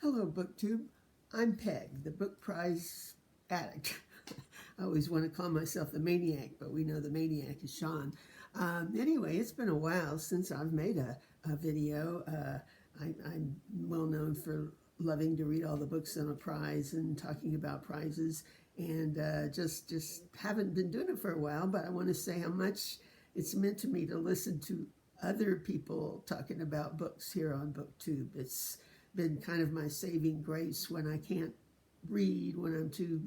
Hello, BookTube. I'm Peg, the book prize addict. I always want to call myself the maniac, but we know the maniac is Sean. Anyway, it's been a while since I've made a video. I'm well known for loving to read all the books on a prize and talking about prizes, and just haven't been doing it for a while, but I want to say how much it's meant to me to listen to other people talking about books here on BookTube. It's been kind of my saving grace when I can't read, when I'm too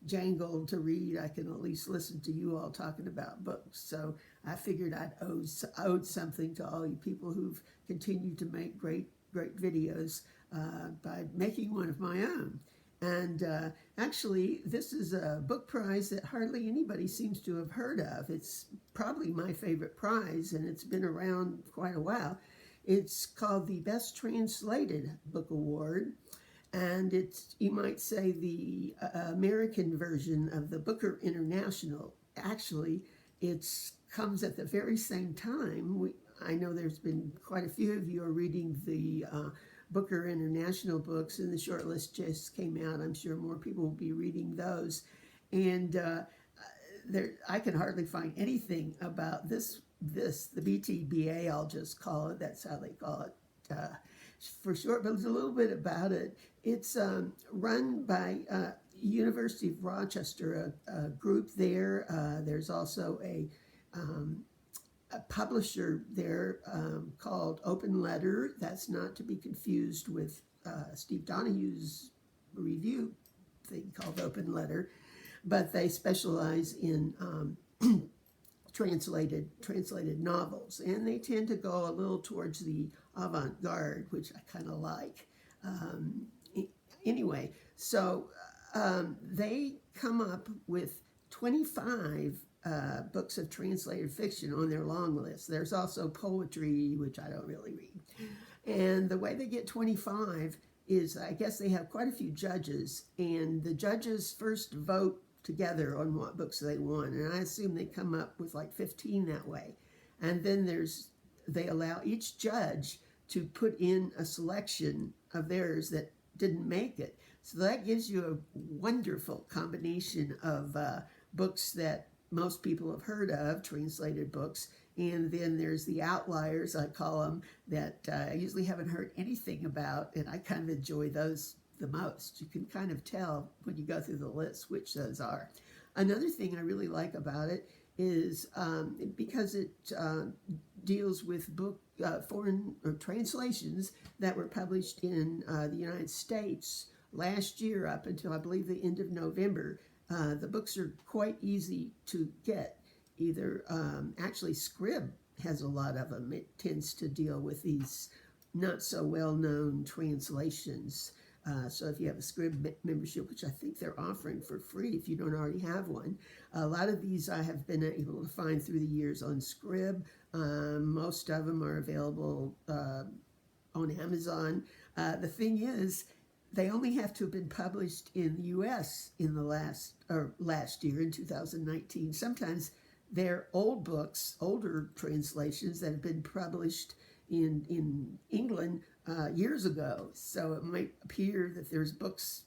jangled to read. I can at least listen to you all talking about books. So I figured I'd owed something to all you people who've continued to make great videos by making one of my own. And actually, this is a book prize that hardly anybody seems to have heard of. It's probably my favorite prize, and it's been around quite a while. It's called the Best Translated Book Award, and it's, you might say, the American version of the Booker International. Actually, it comes at the very same time. I know there's been quite a few of you are reading the Booker International books, and the shortlist just came out. I'm sure more people will be reading those. And I can hardly find anything about the BTBA, I'll just call it. That's how they call it for short, but there's a little bit about it. It's run by University of Rochester, a group there. There's also a publisher there called Open Letter. That's not to be confused with Steve Donahue's review thing called Open Letter, but they specialize in translated novels, and they tend to go a little towards the avant-garde, which I kind of like. Anyway, so they come up with 25 books of translated fiction on their long list. There's also poetry, which I don't really read. And the way they get 25 is, I guess they have quite a few judges, and the judges first vote together on what books they want, and I assume they come up with like 15 that way. And then they allow each judge to put in a selection of theirs that didn't make it. So that gives you a wonderful combination of books that most people have heard of, translated books, and then there's the outliers, I call them, that I usually haven't heard anything about, and I kind of enjoy those the most. You can kind of tell when you go through the list which those are. Another thing I really like about it is because it deals with foreign translations that were published in the United States last year up until I believe the end of November. The books are quite easy to get. Either actually Scrib has a lot of them. It tends to deal with these not so well-known translations. So if you have a Scrib membership, which I think they're offering for free if you don't already have one, a lot of these I have been able to find through the years on Scrib. Most of them are available on Amazon. The thing is, they only have to have been published in the U.S. in the last year, in 2019. Sometimes they're old books, older translations that have been published in England years ago. So it might appear that there's books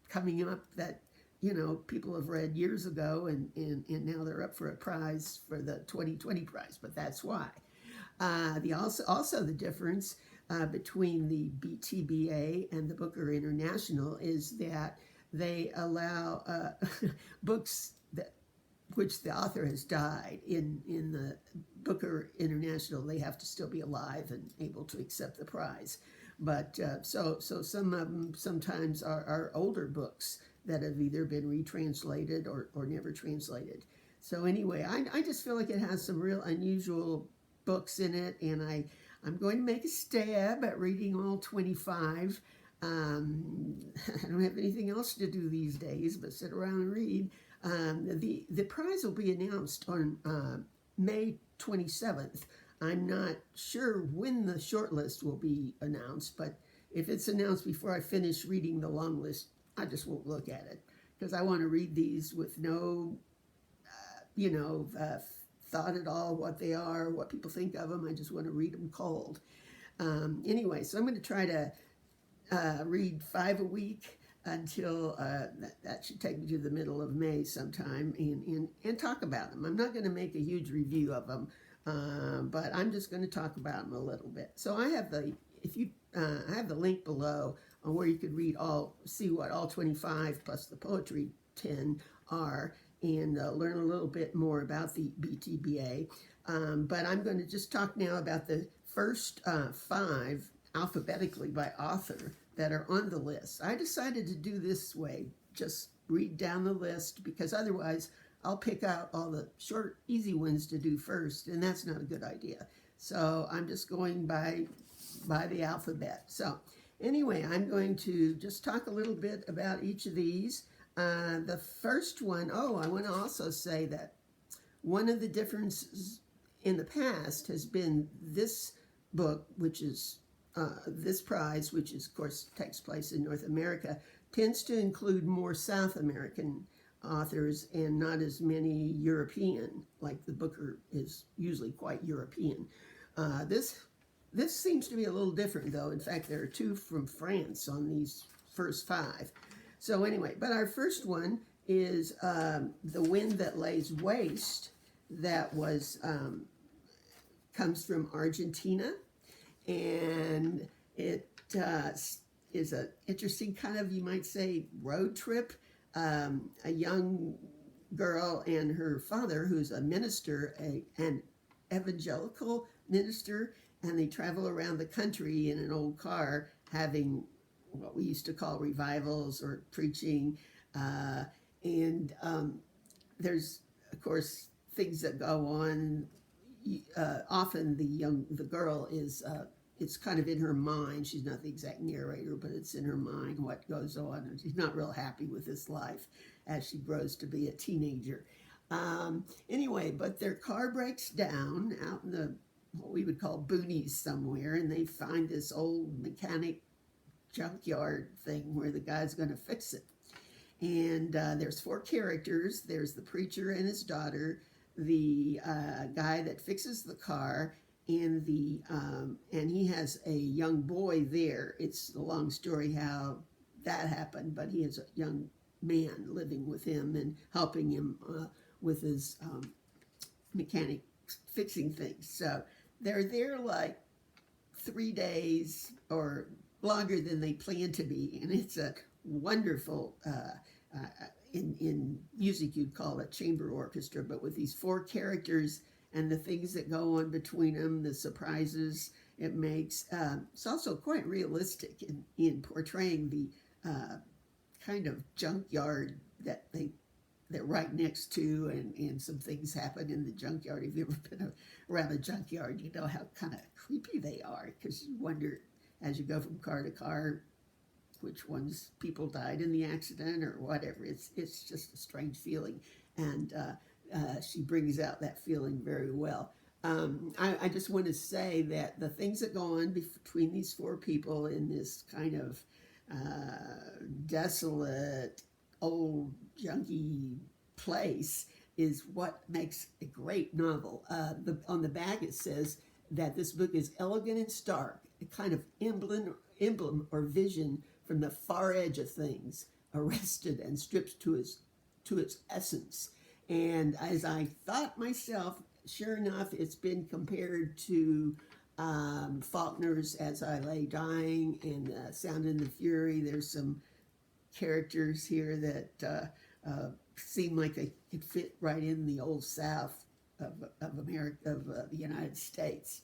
coming up that, you know, people have read years ago, and now they're up for a prize for the 2020 prize, but that's why. Also the difference between the BTBA and the Booker International is that they allow books which the author has died. In the Booker International, they have to still be alive and able to accept the prize. But so some of them sometimes are older books that have either been retranslated or never translated. So anyway, I just feel like it has some real unusual books in it, and I'm going to make a stab at reading all 25. I don't have anything else to do these days but sit around and read. The prize will be announced on May 27th. I'm not sure when the shortlist will be announced, but if it's announced before I finish reading the long list, I just won't look at it, because I want to read these with no, thought at all what they are, what people think of them. I just want to read them cold. Anyway, so I'm going to try to read 5 a week until that should take me to the middle of May sometime, and talk about them. I'm not going to make a huge review of them, but I'm just going to talk about them a little bit. So I have I have the link below on where you could see what all 25 plus the poetry 10 are, and learn a little bit more about the BTBA. But I'm going to just talk now about the first 5 alphabetically by author that are on the list. I decided to do this way, just read down the list, because otherwise I'll pick out all the short, easy ones to do first, and that's not a good idea. So I'm just going by the alphabet. So anyway, I'm going to just talk a little bit about each of these. The first one, I want to also say that one of the differences in the past has been this book, which is this prize, which is, of course, takes place in North America, tends to include more South American authors and not as many European, like the Booker is usually quite European. This seems to be a little different, though. In fact, there are 2 from France on these first 5. So anyway, but our first one is The Wind That Lays Waste, that was comes from Argentina, and it is an interesting kind of, you might say, road trip. A young girl and her father, who's a minister, an evangelical minister, and they travel around the country in an old car having what we used to call revivals or preaching. And there's, of course, things that go on. Often the girl is, it's kind of in her mind. She's not the exact narrator, but it's in her mind what goes on. And she's not real happy with this life as she grows to be a teenager. Anyway, but their car breaks down out in the, what we would call boonies somewhere, and they find this old mechanic junkyard thing where the guy's going to fix it. And there's 4 characters. There's the preacher and his daughter, the guy that fixes the car, and he has a young boy there. It's a long story how that happened, but he has a young man living with him and helping him with his mechanic fixing things. So they're there like 3 days or longer than they plan to be, and it's a wonderful in music you'd call it chamber orchestra, but with these 4 characters and the things that go on between them, the surprises it makes. It's also quite realistic in portraying the kind of junkyard that they're right next to, and some things happen in the junkyard. If you've ever been around a junkyard, you know how kind of creepy they are, because you wonder as you go from car to car which ones people died in the accident or whatever. It's just a strange feeling, and she brings out that feeling very well. I just want to say that the things that go on between these 4 people in this kind of desolate, old, junky place is what makes a great novel. On the back it says that this book is elegant and stark, a kind of emblem or vision from the far edge of things, arrested and stripped to its essence. And as I thought myself, sure enough, it's been compared to Faulkner's As I Lay Dying and Sound and the Fury. There's some characters here that seem like they could fit right in the old South of America, of the United States.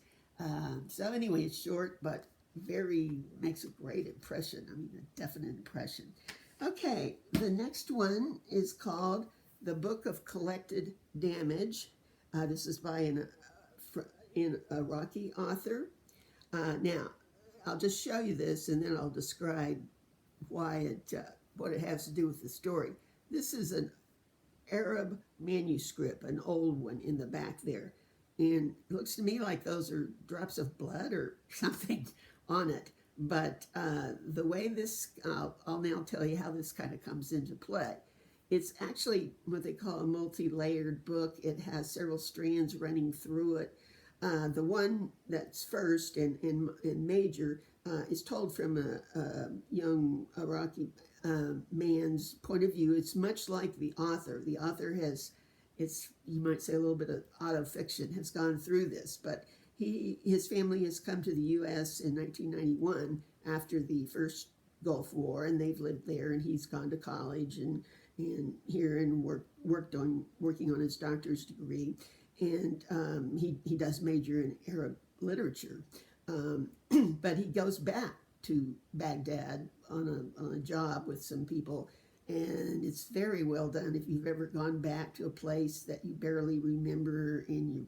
So anyway, it's short, but makes a great impression. I mean, a definite impression. Okay, the next one is called The Book of Collected Damage. This is by an Iraqi author. Now, I'll just show you this, and then I'll describe why what it has to do with the story. This is an Arab manuscript, an old one in the back there. And it looks to me like those are drops of blood or something on it. But the way this, I'll now tell you how this kind of comes into play. It's actually what they call a multi-layered book. It has several strands running through it. The one that's first and major is told from a young Iraqi man's point of view. It's much like the author. The author has, it's, you might say, a little bit of autofiction, has gone through this, but his family has come to the U.S. in 1991 after the first Gulf War, and they've lived there, and he's gone to college and here and working on his doctor's degree, and he does major in Arab literature, but he goes back to Baghdad on a job with some people, and it's very well done. If you've ever gone back to a place that you barely remember and you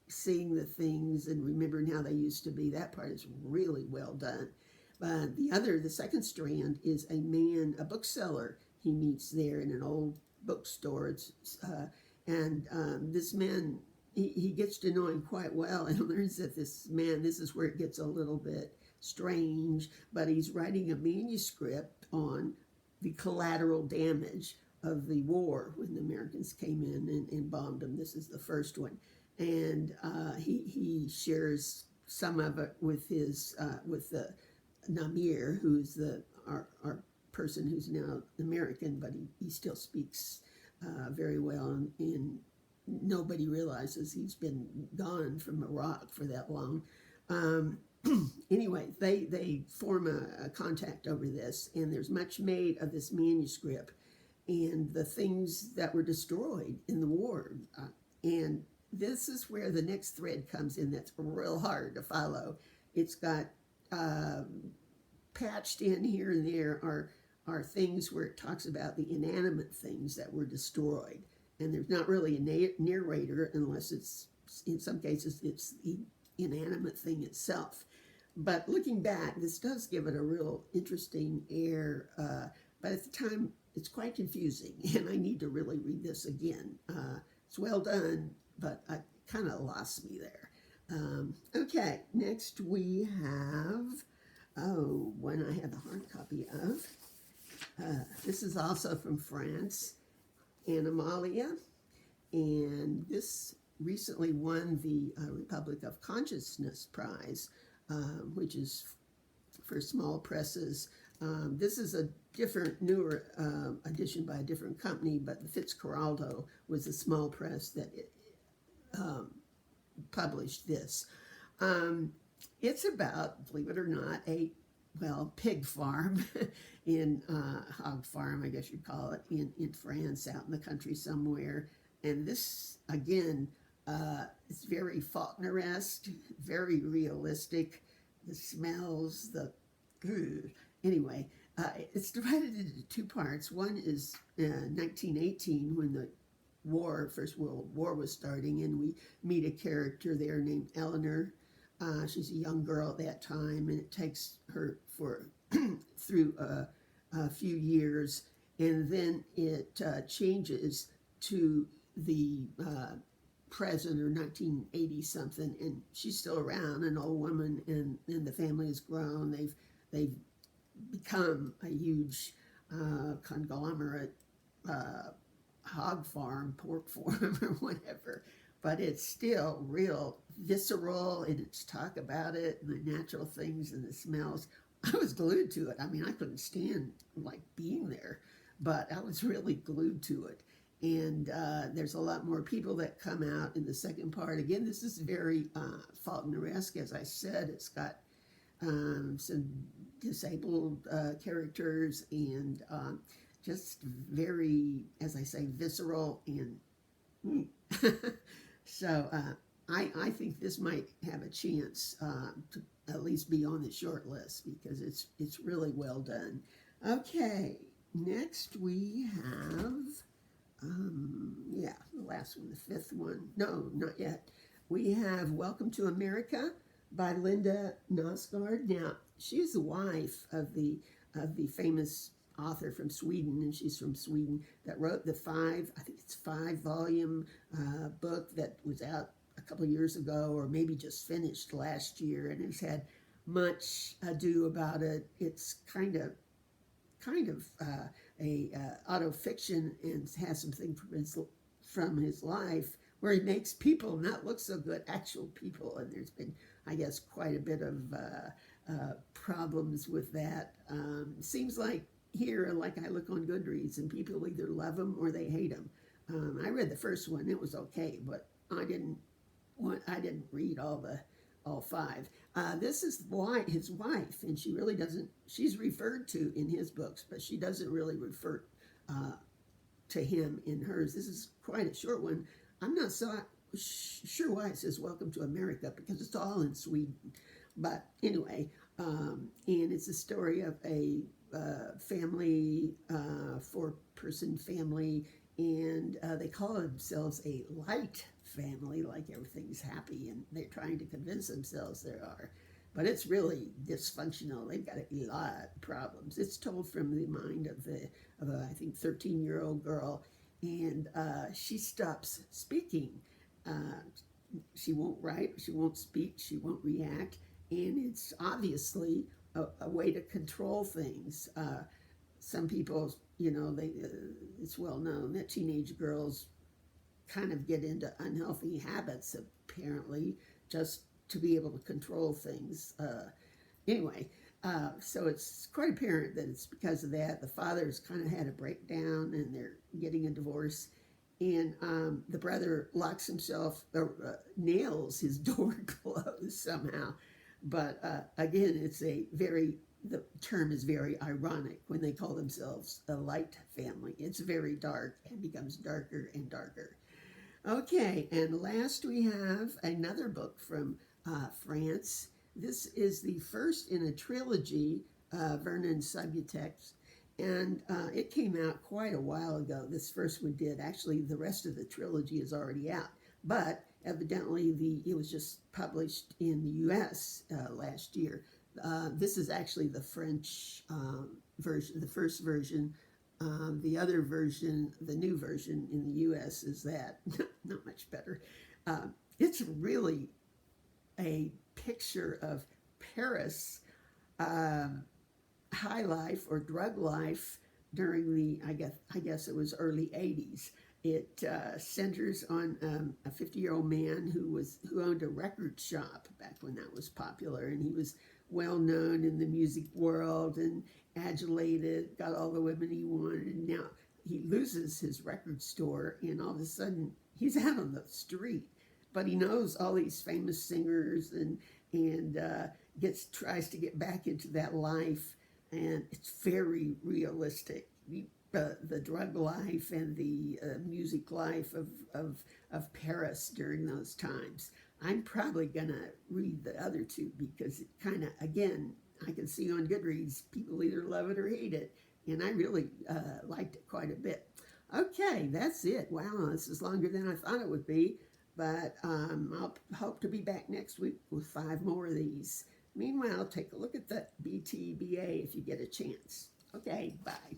seeing the things and remembering how they used to be, that part is really well done. The second strand is a bookseller he meets there in an old bookstore. This man, he gets to know him quite well and learns that this is where it gets a little bit strange, but he's writing a manuscript on the collateral damage of the war when the Americans came in and bombed them. This is the first one. And he shares some of it with with the Namir, who's our person who's now American, but he still speaks very well, and nobody realizes he's been gone from Iraq for that long. Anyway, they form a contact over this, and there's much made of this manuscript and the things that were destroyed in the war. And this is where the next thread comes in that's real hard to follow. It's got patched in here and there are things where it talks about the inanimate things that were destroyed. And there's not really a narrator unless it's, in some cases, it's the inanimate thing itself. But looking back, this does give it a real interesting air. But at the time, it's quite confusing, and I need to really read this again. It's well done, but it kind of lost me there. Okay, next we have, one I have a hard copy of. This is also from France, ANIMALIA, and this recently won the Republic of Consciousness Prize, which is for small presses. This is a different, newer edition by a different company, but the Fitzcarraldo was a small press that published this. It's about, believe it or not, a pig farm hog farm, I guess you'd call it, in France, out in the country somewhere. And this, again, it's very Faulkner-esque, very realistic. The smells, anyway, it's divided into two parts. One is 1918, when the First World War was starting, and we meet a character there named Eleanor. She's a young girl at that time, and it takes her through a few years, and then it changes to the present, or 1980 something, and she's still around, an old woman, and the family has grown. They've become a huge conglomerate hog farm, pork farm, or whatever. But it's still real visceral in its talk about it, and the natural things and the smells. I was glued to it. I mean, I couldn't stand being there, but I was really glued to it. And there's a lot more people that come out in the second part. Again, this is very Faulkner-esque, as I said. It's got some disabled characters, and just very, as I say, visceral. And so I think this might have a chance to at least be on the short list, because it's really well done. Okay, next we have, the last one, the fifth one. No, not yet. We have Welcome to America by Linda Knausgard. Now, she's the wife of the famous author from Sweden, and she's from Sweden, that wrote the five-volume book that was out a couple of years ago, or maybe just finished last year, and has had much ado about it. It's kind of a autofiction, and has something from his life where he makes people not look so good, actual people, and there's been, I guess, quite a bit of problems with that. Seems like here, like I look on Goodreads, and people either love them or they hate them. I read the first one; it was okay, but I didn't read all five. This is his wife, and she really doesn't. She's referred to in his books, but she doesn't really refer to him in hers. This is quite a short one. I'm not so sure why it says "Welcome to America" because it's all in Sweden. But anyway, and it's a story of a family, four-person family, and they call themselves a light family, like everything's happy, and they're trying to convince themselves there are. But it's really dysfunctional. They've got a lot of problems. It's told from the mind of a I think 13-year-old girl, and she stops speaking. She won't write, she won't speak, she won't react, and it's obviously a way to control things. Some people, it's well known that teenage girls kind of get into unhealthy habits, apparently, just to be able to control things. Anyway, so it's quite apparent that it's because of that. The father's kind of had a breakdown, and they're getting a divorce. And the brother locks himself, nails his door closed somehow. But again, the term is very ironic when they call themselves a light family. It's very dark and becomes darker and darker. Okay, and last we have another book from France. This is the first in a trilogy, Vernon Subutex, and it came out quite a while ago. This first one did. Actually, the rest of the trilogy is already out, but evidently it was just published in the U.S. Last year. This is actually the French version, the first version. The other version, the new version in the U.S. is that, not much better. It's really a picture of Paris high life or drug life during the, I guess it was early 80s. It centers on a 50-year-old man who owned a record shop back when that was popular, and he was well known in the music world and adulated, got all the women he wanted, and now he loses his record store, and all of a sudden he's out on the street. But he knows all these famous singers and tries to get back into that life, and it's very realistic. The drug life and the music life of Paris during those times. I'm probably gonna read the other two because it kind of, again, I can see on Goodreads people either love it or hate it, and I really liked it quite a bit. Okay, that's it. Wow, this is longer than I thought it would be, but I'll hope to be back next week with 5 more of these. Meanwhile, take a look at the BTBA if you get a chance. Okay, bye.